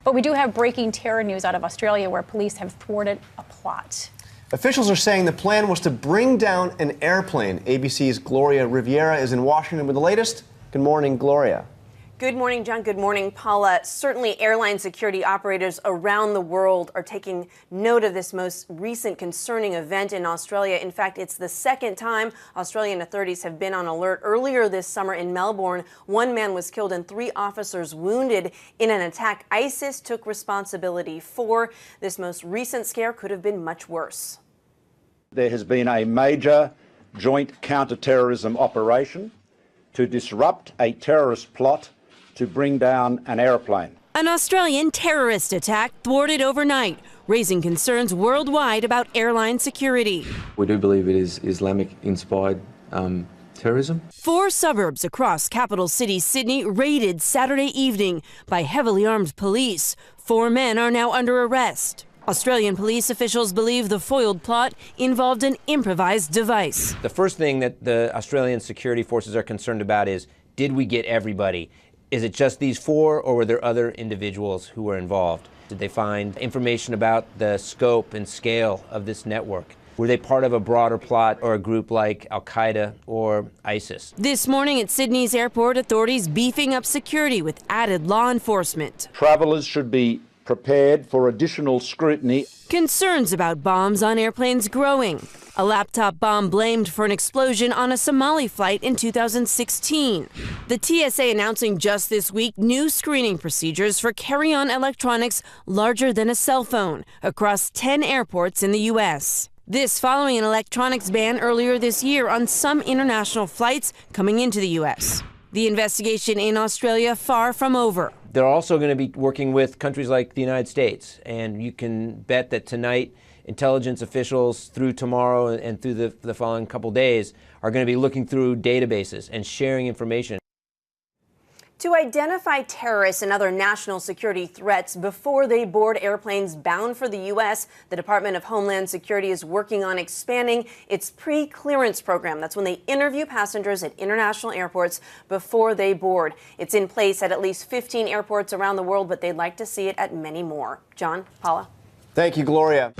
But we do have breaking terror news out of Australia where police have thwarted a plot. Officials are saying the plan was to bring down an airplane. ABC's Gloria Riviera is in Washington with the latest. Good morning, Gloria. Good morning, John. Good morning, Paula. Certainly, airline security operators around the world are taking note of this most recent concerning event in Australia. In fact, it's the second time Australian authorities have been on alert. Earlier this summer in Melbourne, one man was killed and 3 officers wounded in an attack ISIS took responsibility for. This most recent scare could have been much worse. There has been a major joint counter-terrorism operation to disrupt a terrorist plot to bring down an airplane. An Australian terrorist attack thwarted overnight, raising concerns worldwide about airline security. We do believe it is Islamic-inspired terrorism. 4 suburbs across capital city Sydney raided Saturday evening by heavily armed police. 4 men are now under arrest. Australian police officials believe the foiled plot involved an improvised device. The first thing that the Australian security forces are concerned about is, did we get everybody? Is it just these 4, or were there other individuals who were involved? Did they find information about the scope and scale of this network? Were they part of a broader plot or a group like Al-Qaeda or ISIS? This morning at Sydney's airport, authorities beefing up security with added law enforcement. Travellers should be prepared for additional scrutiny. Concerns about bombs on airplanes growing. A laptop bomb blamed for an explosion on a Somali flight in 2016. The TSA announcing just this week new screening procedures for carry-on electronics larger than a cell phone across 10 airports in the U.S. This following an electronics ban earlier this year on some international flights coming into the U.S. The investigation in Australia far from over. They're also going to be working with countries like the United States, and you can bet that tonight intelligence officials through tomorrow and through the following couple days are going to be looking through databases and sharing information. To identify terrorists and other national security threats before they board airplanes bound for the U.S., the Department of Homeland Security is working on expanding its pre-clearance program. That's when they interview passengers at international airports before they board. It's in place at least 15 airports around the world, but they'd like to see it at many more. John, Paula. Thank you, Gloria.